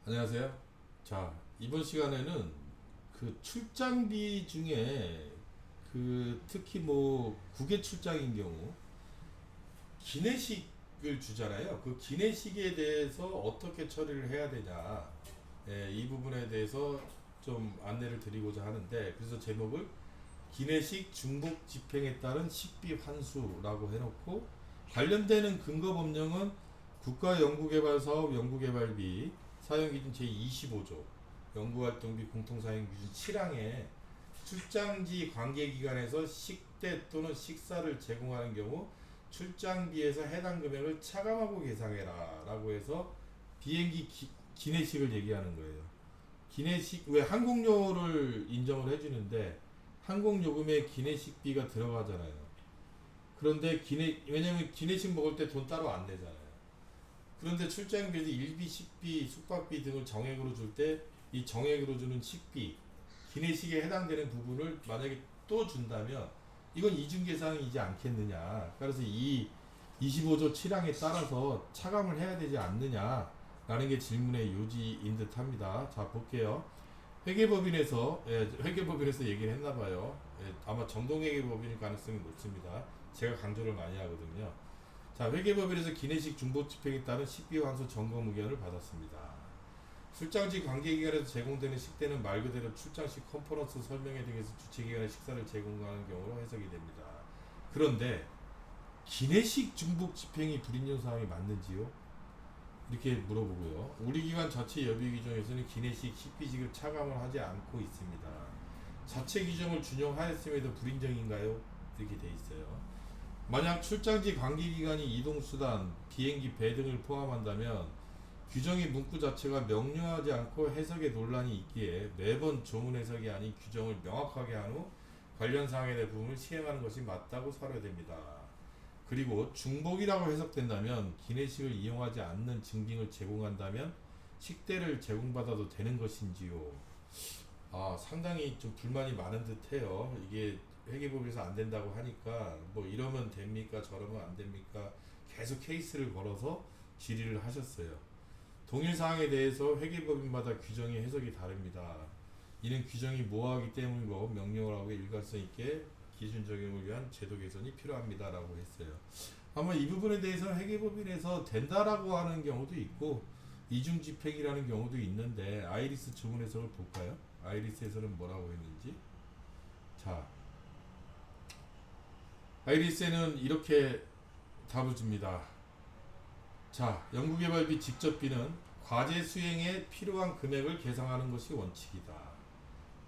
안녕하세요. 자, 이번 시간에는 그 출장비 중에 그 특히 뭐 국외 출장인 경우 기내식을 주잖아요. 그 기내식에 대해서 어떻게 처리를 해야 되냐. 이 부분에 대해서 좀 안내를 드리고자 하는데 그래서 제목을 기내식 중복 집행에 따른 식비 환수라고 해놓고 관련되는 근거 법령은 국가연구개발사업 연구개발비 사용기준 제25조 연구활동비 공통사용기준 7항에 출장지 관계기관에서 식대 또는 식사를 제공하는 경우 출장비에서 해당 금액을 차감하고 계상해라 라고 해서 비행기 기내식을 얘기하는 거예요. 기내식 왜 항공료를 인정을 해주는데 항공요금에 기내식비가 들어가잖아요. 그런데 왜냐면 기내식 먹을 때 돈 따로 안 내잖아요. 그런데 출장비에서 일비, 식비, 숙박비 등을 정액으로 줄 때 이 정액으로 주는 식비, 기내식에 해당되는 부분을 만약에 또 준다면 이건 이중계상이지 않겠느냐. 그래서 이 25조 7항에 따라서 차감을 해야 되지 않느냐라는 게 질문의 요지인 듯 합니다. 자, 볼게요. 회계법인에서 얘기를 했나봐요. 아마 정동회계법인일 가능성이 높습니다. 제가 강조를 많이 하거든요. 자, 회계법인에서 기내식 중복 집행에 따른 식비 환수 점검 의견을 받았습니다. 출장지 관계기관에서 제공되는 식대는 말 그대로 출장식 컨퍼런스 설명회 등에서 주최기관의 식사를 제공하는 경우로 해석이 됩니다. 그런데 기내식 중복 집행이 불인정 사항이 맞는지요? 이렇게 물어보고요. 우리 기관 자체 여비 규정에서는 기내식 식비식을 차감을 하지 않고 있습니다. 자체 규정을 준용하였음에도 불인정인가요? 이렇게 돼 있어요. 만약 출장지 관계기관이 이동수단, 비행기, 배 등을 포함한다면 규정의 문구 자체가 명료하지 않고 해석에 논란이 있기에 매번 조문 해석이 아닌 규정을 명확하게 한 후 관련 사항에 대한 부분을 시행하는 것이 맞다고 사료됩니다. 그리고 중복이라고 해석된다면 기내식을 이용하지 않는 증빙을 제공한다면 식대를 제공받아도 되는 것인지요? 상당히 좀 불만이 많은 듯해요. 이게 회계법에서 안 된다고 하니까 뭐 이러면 됩니까? 저러면 안 됩니까? 계속 케이스를 걸어서 질의를 하셨어요. 동일 사항에 대해서 회계법인마다 규정이 해석이 다릅니다. 이는 규정이 모호하기 때문이고 명령하고 일관성 있게 기준 적용을 위한 제도 개선이 필요합니다라고 했어요. 아마 이 부분에 대해서 회계법인에서 된다라고 하는 경우도 있고 이중 집행이라는 경우도 있는데 아이리스 조문 해석을 볼까요? 아이리스에서는 뭐라고 했는지. 자, 아이리스에는 이렇게 답을 줍니다. 자, 연구개발비 직접비는 과제 수행에 필요한 금액을 계상하는 것이 원칙이다.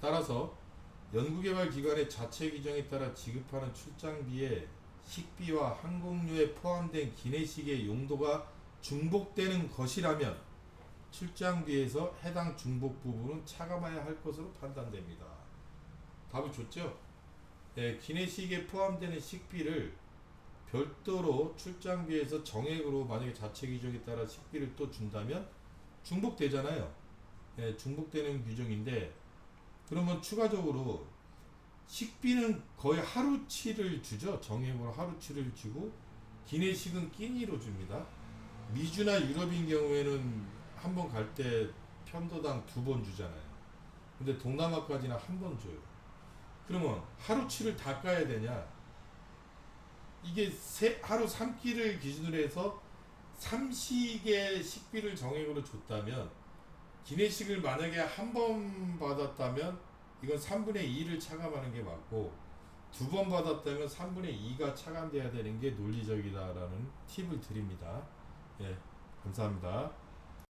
따라서 연구개발 기관의 자체 규정에 따라 지급하는 출장비에 식비와 항공료에 포함된 기내식의 용도가 중복되는 것이라면 출장비에서 해당 중복 부분은 차감해야 할 것으로 판단됩니다. 답을 줬죠? 네, 기내식에 포함되는 식비를 별도로 출장비에서 정액으로 만약에 자체 규정에 따라 식비를 또 준다면 중복되잖아요. 네, 중복되는 규정인데 그러면 추가적으로 식비는 거의 하루치를 주죠. 정액으로 하루치를 주고 기내식은 끼니로 줍니다. 미주나 유럽인 경우에는 한 번 갈 때 편도당 2번 주잖아요. 근데 동남아까지는 한 번 줘요. 그러면 하루치를 다 까야 되냐? 이게 하루 3끼를 기준으로 해서 3식의 식비를 정액으로 줬다면 기내식을 만약에 한 번 받았다면 이건 3분의 2를 차감하는 게 맞고 2번 받았다면 3분의 2가 차감돼야 되는 게 논리적이다라는 팁을 드립니다. 예, 감사합니다.